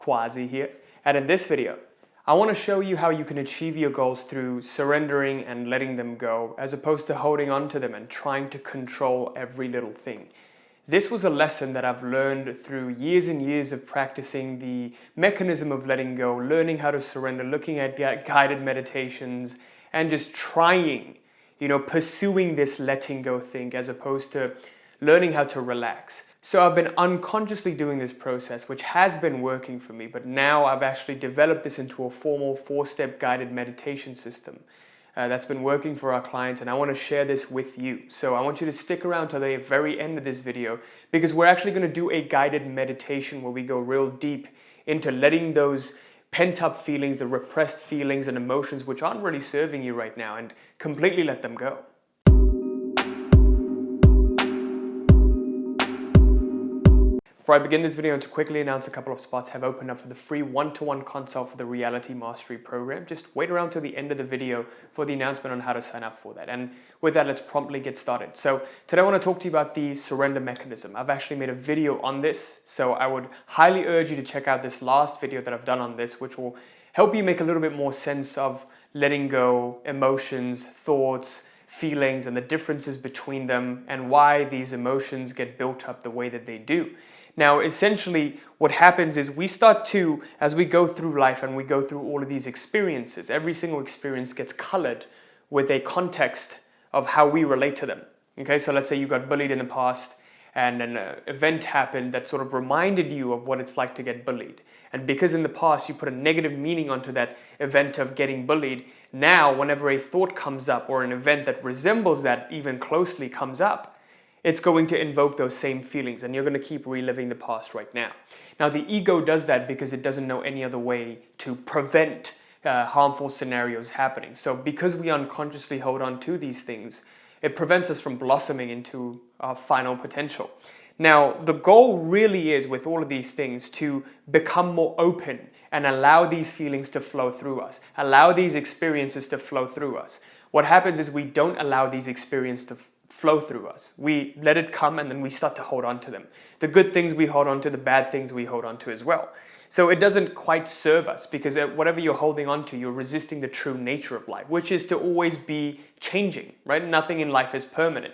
Quasi here, and in this video, I want to show you how you can achieve your goals through surrendering and letting them go, as opposed to holding on to them and trying to control every little thing. This was a lesson that I've learned through years and years of practicing the mechanism of letting go, learning how to surrender, looking at guided meditations, and just trying, pursuing this letting go thing as opposed to learning how to relax. So I've been unconsciously doing this process, which has been working for me, but now I've actually developed this into a formal 4-step guided meditation system that's been working for our clients, and I want to share this with you. So I want you to stick around till the very end of this video, because we're actually going to do a guided meditation where we go real deep into letting those pent-up feelings, the repressed feelings and emotions which aren't really serving you right now, and completely let them go. Before I begin this video, I want to quickly announce a couple of spots have opened up for the free one-to-one consult for the Reality Mastery program. Just wait around till the end of the video for the announcement on how to sign up for that. And with that, let's promptly get started. So today I want to talk to you about the surrender mechanism. I've actually made a video on this, so I would highly urge you to check out this last video that I've done on this, which will help you make a little bit more sense of letting go, emotions, thoughts, feelings, and the differences between them, and why these emotions get built up the way that they do. Now, essentially, what happens is we start to, as we go through life and we go through all of these experiences, every single experience gets colored with a context of how we relate to them. Okay, so let's say you got bullied in the past and an event happened that sort of reminded you of what it's like to get bullied. And because in the past you put a negative meaning onto that event of getting bullied, now whenever a thought comes up or an event that resembles that even closely comes up, it's going to invoke those same feelings, and you're going to keep reliving the past right now. Now, the ego does that because it doesn't know any other way to prevent harmful scenarios happening. So because we unconsciously hold on to these things, it prevents us from blossoming into our final potential. Now, the goal really is, with all of these things, to become more open and allow these feelings to flow through us, allow these experiences to flow through us. What happens is we don't allow these experiences to flow through us. We let it come and then we start to hold on to them. The good things we hold on to, the bad things we hold on to as well. So it doesn't quite serve us, because whatever you're holding on to, you're resisting the true nature of life, which is to always be changing, right? Nothing in life is permanent.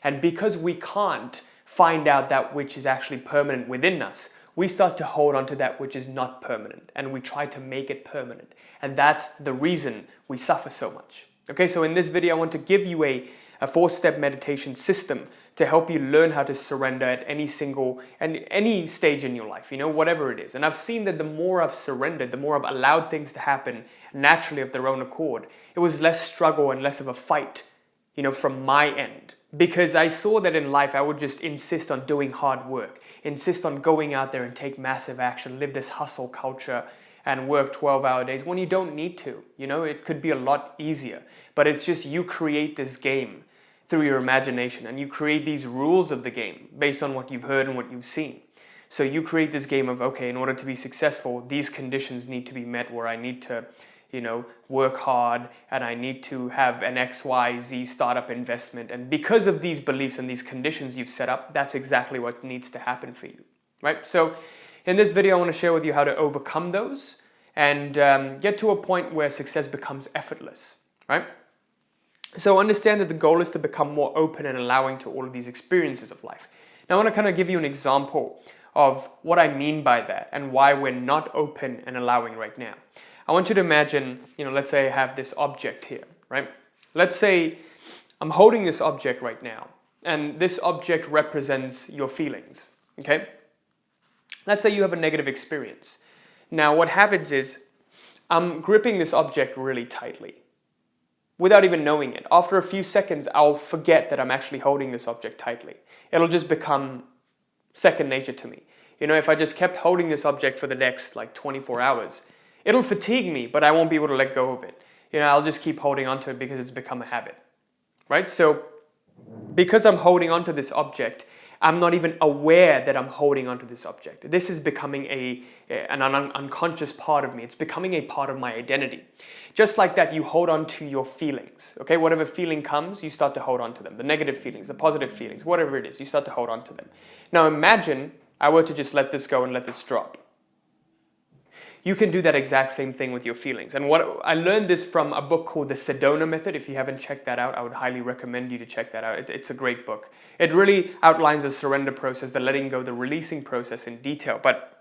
And because we can't find out that which is actually permanent within us, we start to hold on to that which is not permanent, and we try to make it permanent. And that's the reason we suffer so much. Okay, so in this video, I want to give you a 4-step meditation system to help you learn how to surrender at any stage in your life, whatever it is. And I've seen that the more I've surrendered, the more I've allowed things to happen naturally of their own accord, it was less struggle and less of a fight, from my end. Because I saw that in life, I would just insist on doing hard work, insist on going out there and take massive action, live this hustle culture, and work 12-hour days when you don't need to. It could be a lot easier, but it's just you create this game through your imagination, and you create these rules of the game based on what you've heard and what you've seen. So you create this game of, okay, in order to be successful, these conditions need to be met, where I need to, work hard, and I need to have an XYZ startup investment. And because of these beliefs and these conditions you've set up, that's exactly what needs to happen for you, right? So in this video, I want to share with you how to overcome those and get to a point where success becomes effortless, right? So understand that the goal is to become more open and allowing to all of these experiences of life. Now, I want to kind of give you an example of what I mean by that and why we're not open and allowing right now. I want you to imagine, let's say I have this object here, right? Let's say I'm holding this object right now, and this object represents your feelings, okay? Let's say you have a negative experience. Now, what happens is I'm gripping this object really tightly without even knowing it. After a few seconds, I'll forget that I'm actually holding this object tightly. It'll just become second nature to me. If I just kept holding this object for the next 24 hours, it'll fatigue me, but I won't be able to let go of it. I'll just keep holding onto it because it's become a habit, right? So because I'm holding onto this object, I'm not even aware that I'm holding onto this object. This is becoming an unconscious part of me. It's becoming a part of my identity. Just like that, you hold on to your feelings, okay? Whatever feeling comes, you start to hold on to them. The negative feelings, the positive feelings, whatever it is, you start to hold on to them. Now imagine I were to just let this go and let this drop. you can do that exact same thing with your feelings. And what I learned this from a book called The Sedona Method. If you haven't checked that out, I would highly recommend you to check that out. It's a great book. It really outlines the surrender process, the letting go, the releasing process in detail. But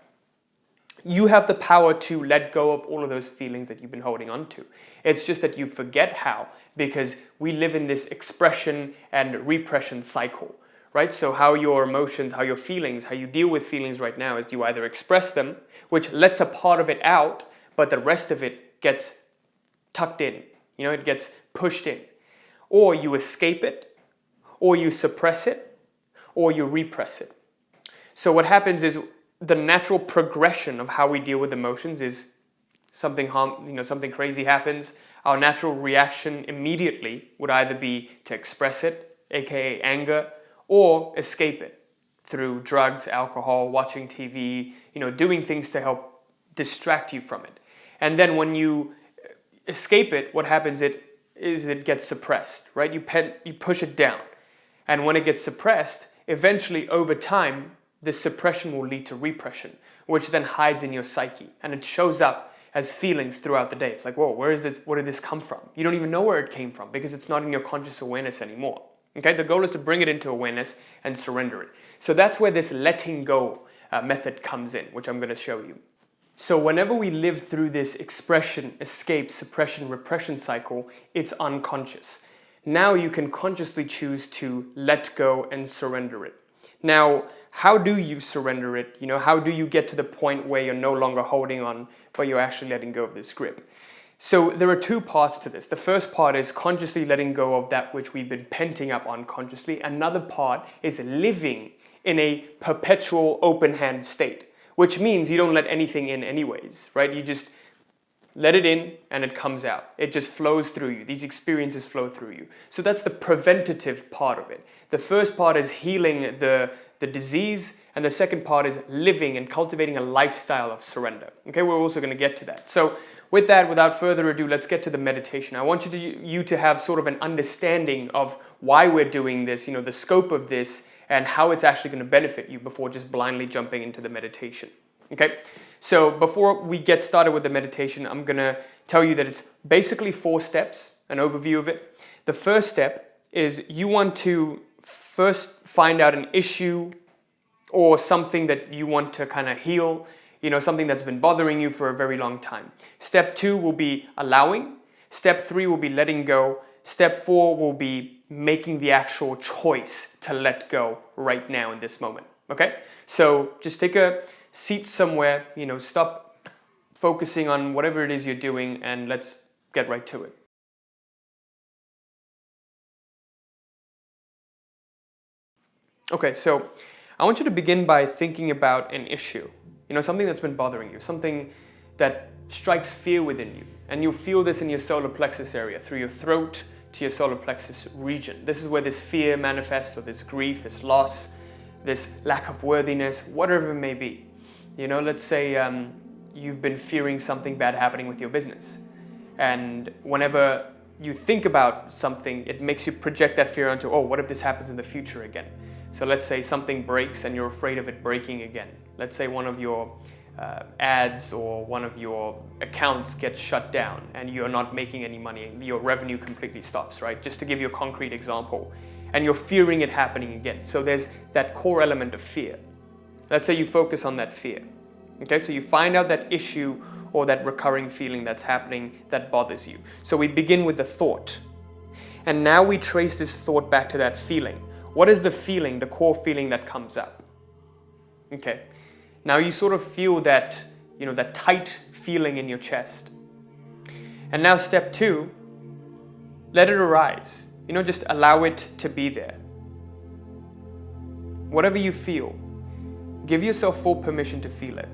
you have the power to let go of all of those feelings that you've been holding on to. It's just that you forget how, because we live in this expression and repression cycle, right? So how your emotions, how your feelings, how you deal with feelings right now is you either express them, which lets a part of it out, but the rest of it gets tucked in, it gets pushed in. Or you escape it, or you suppress it, or you repress it. So what happens is the natural progression of how we deal with emotions is something crazy happens. Our natural reaction immediately would either be to express it, aka anger, or escape it through drugs, alcohol, watching TV, doing things to help distract you from it. And then when you escape it, what happens is it gets suppressed, right? You push it down. And when it gets suppressed, eventually over time, this suppression will lead to repression, which then hides in your psyche. And it shows up as feelings throughout the day. It's like, whoa, where did this come from? You don't even know where it came from because it's not in your conscious awareness anymore. Okay, the goal is to bring it into awareness and surrender it. So that's where this letting go method comes in, which I'm going to show you. So whenever we live through this expression, escape, suppression, repression cycle, it's unconscious. Now you can consciously choose to let go and surrender it. Now, how do you surrender it? How do you get to the point where you're no longer holding on, but you're actually letting go of this grip? So there are two parts to this. The first part is consciously letting go of that which we've been penting up unconsciously. Another part is living in a perpetual open hand state, which means you don't let anything in anyways, right? You just let it in and it comes out. It just flows through you. These experiences flow through you. So that's the preventative part of it. The first part is healing the disease, and the second part is living and cultivating a lifestyle of surrender. Okay, we're also going to get to that. So with that, without further ado, let's get to the meditation. I want you to have sort of an understanding of why we're doing this, the scope of this, and how it's actually going to benefit you before just blindly jumping into the meditation. Okay, so before we get started with the meditation, I'm going to tell you that it's basically 4 steps, an overview of it. The first step is you want to first find out an issue or something that you want to kind of heal, something that's been bothering you for a very long time. Step 2 will be allowing. Step 3 will be letting go. Step 4 will be making the actual choice to let go right now in this moment. Okay, so just take a seat somewhere, stop focusing on whatever it is you're doing, and let's get right to it. Okay, so I want you to begin by thinking about an issue, something that's been bothering you, something that strikes fear within you. And you'll feel this in your solar plexus area, through your throat to your solar plexus region. This is where this fear manifests, or this grief, this loss, this lack of worthiness, whatever it may be. Let's say you've been fearing something bad happening with your business. And whenever you think about something, it makes you project that fear onto, what if this happens in the future again? So let's say something breaks and you're afraid of it breaking again. Let's say one of your ads or one of your accounts gets shut down and you're not making any money, your revenue completely stops, right? Just to give you a concrete example. And you're fearing it happening again. So there's that core element of fear. Let's say you focus on that fear. Okay, so you find out that issue or that recurring feeling that's happening that bothers you. So we begin with the thought. And now we trace this thought back to that feeling. What is the feeling, the core feeling that comes up? Okay, now you sort of feel that, that tight feeling in your chest. And now step 2, let it arise. Just allow it to be there. Whatever you feel, give yourself full permission to feel it.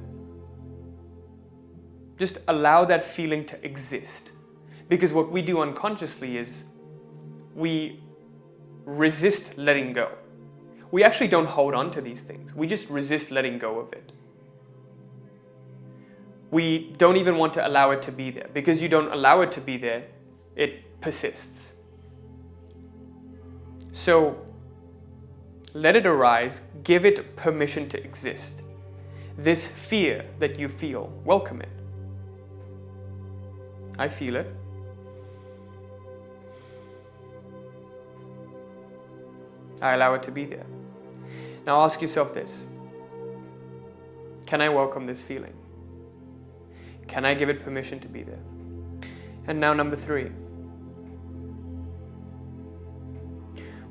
Just allow that feeling to exist. Because what we do unconsciously is we resist letting go. We actually don't hold on to these things. We just resist letting go of it. We don't even want to allow it to be there. Because you don't allow it to be there, it persists. So let it arise, give it permission to exist. This fear that you feel, welcome it. I feel it. I allow it to be there. Now ask yourself this. Can I welcome this feeling? Can I give it permission to be there? And now number 3.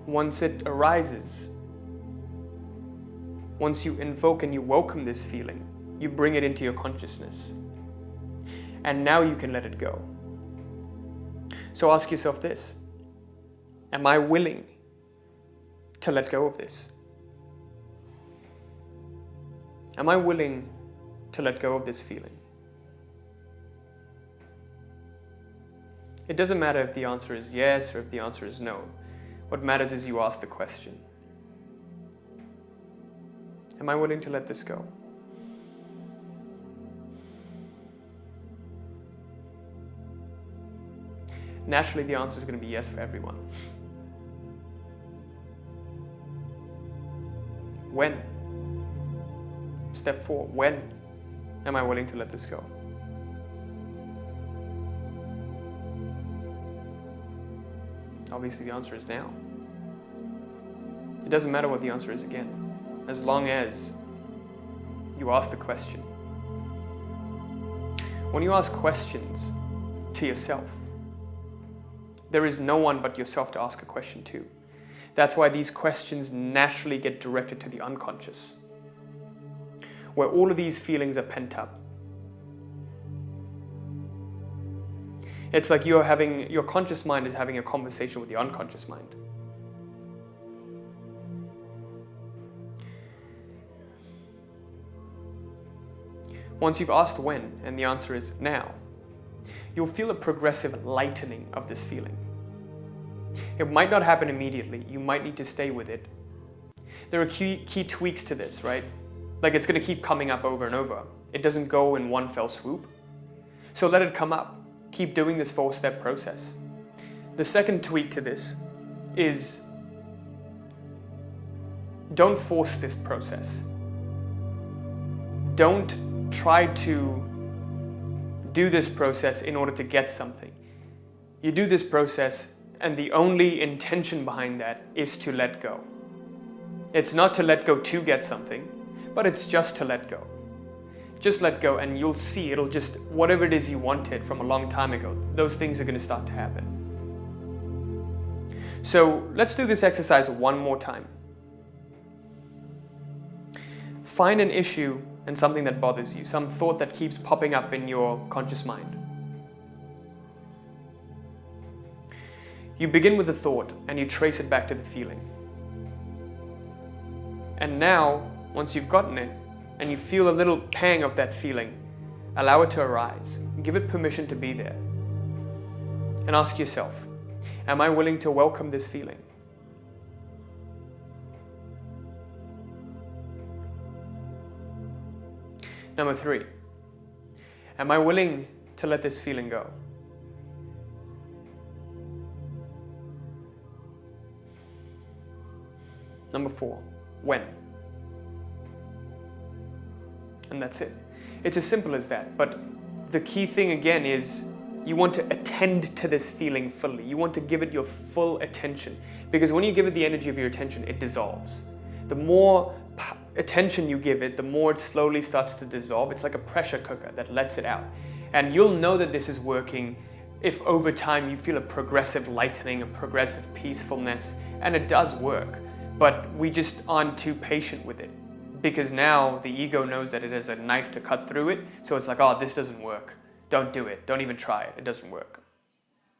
Once it arises, once you invoke and you welcome this feeling, you bring it into your consciousness. And now you can let it go. So ask yourself this. Am I willing to let go of this? Am I willing to let go of this feeling? It doesn't matter if the answer is yes or if the answer is no. What matters is you ask the question. Am I willing to let this go? Naturally, the answer is going to be yes for everyone. When? Step 4, when am I willing to let this go? Obviously, the answer is now. It doesn't matter what the answer is again, as long as you ask the question. When you ask questions to yourself, there is no one but yourself to ask a question to. That's why these questions naturally get directed to the unconscious, where all of these feelings are pent up. It's like your conscious mind is having a conversation with your unconscious mind. Once you've asked when, and the answer is now, you'll feel a progressive lightening of this feeling. It might not happen immediately. You might need to stay with it. There are key tweaks to this, right? Like it's going to keep coming up over and over. It doesn't go in one fell swoop. So let it come up. Keep doing this 4-step process. The second tweak to this is don't force this process. Don't try to do this process in order to get something. You do this process and the only intention behind that is to let go. It's not to let go to get something, but it's just to let go. Just let go and you'll see it'll just, whatever it is you wanted from a long time ago, those things are going to start to happen. So let's do this exercise one more time. Find an issue and something that bothers you, some thought that keeps popping up in your conscious mind. You begin with the thought and you trace it back to the feeling. And now, once you've gotten it, and you feel a little pang of that feeling, allow it to arise. Give it permission to be there. And ask yourself, am I willing to welcome this feeling? Number 3, am I willing to let this feeling go? Number 4, when? And that's it. It's as simple as that. But the key thing again is you want to attend to this feeling fully. You want to give it your full attention. Because when you give it the energy of your attention, it dissolves. The more attention you give it, the more it slowly starts to dissolve. It's like a pressure cooker that lets it out. And you'll know that this is working if over time you feel a progressive lightening, a progressive peacefulness, and it does work. But we just aren't too patient with it. Because now the ego knows that it has a knife to cut through it, so it's like, oh, this doesn't work. Don't do it. Don't even try it. It doesn't work.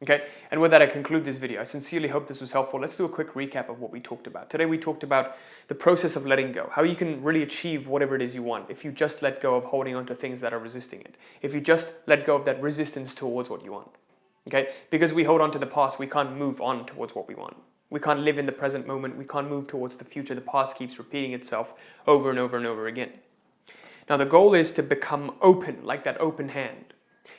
Okay? And with that, I conclude this video. I sincerely hope this was helpful. Let's do a quick recap of what we talked about. Today, we talked about the process of letting go, how you can really achieve whatever it is you want if you just let go of holding on to things that are resisting it, if you just let go of that resistance towards what you want. Okay? Because we hold on to the past, we can't move on towards what we want. We can't live in the present moment. We can't move towards the future. The past keeps repeating itself over and over and over again. Now, the goal is to become open, like that open hand.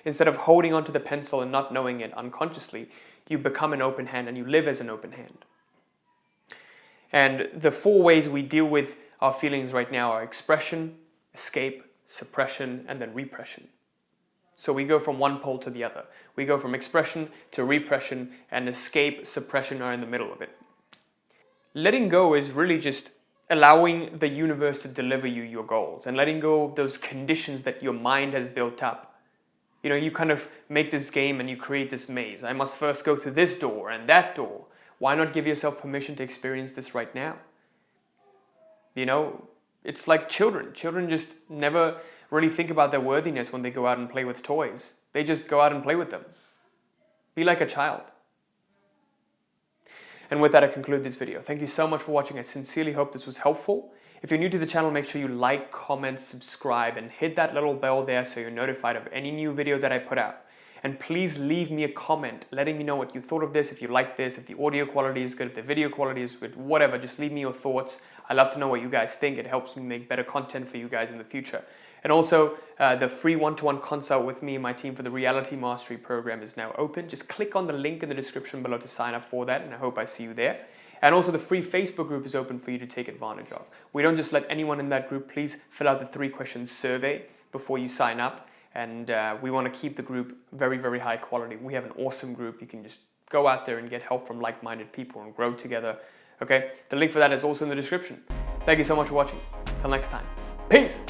Instead of holding onto the pencil and not knowing it unconsciously, you become an open hand and you live as an open hand. And the 4 ways we deal with our feelings right now are expression, escape, suppression, and then repression. So we go from one pole to the other. We go from expression to repression, and escape, suppression are in the middle of it. Letting go is really just allowing the universe to deliver you your goals and letting go of those conditions that your mind has built up. You know, you kind of make this game and you create this maze. I must first go through this door and that door. Why not give yourself permission to experience this right now? You know, it's like children. Children just never really think about their worthiness when they go out and play with toys. They just go out and play with them. Be like a child. And with that, I conclude this video. Thank you so much for watching. I sincerely hope this was helpful. If you're new to the channel, make sure you like, comment, subscribe, and hit that little bell there so you're notified of any new video that I put out. And please leave me a comment letting me know what you thought of this, if you like this, if the audio quality is good, if the video quality is good, whatever. Just leave me your thoughts. I love to know what you guys think. It helps me make better content for you guys in the future. And also, the free one-to-one consult with me and my team for the Reality Mastery program is now open. Just click on the link in the description below to sign up for that, and I hope I see you there. And also the free Facebook group is open for you to take advantage of. We don't just let anyone in that group. Please fill out the 3-question survey before you sign up. And we want to keep the group very, very high quality. We have an awesome group. You can just go out there and get help from like-minded people and grow together. Okay, the link for that is also in the description. Thank you so much for watching. Till next time. Peace!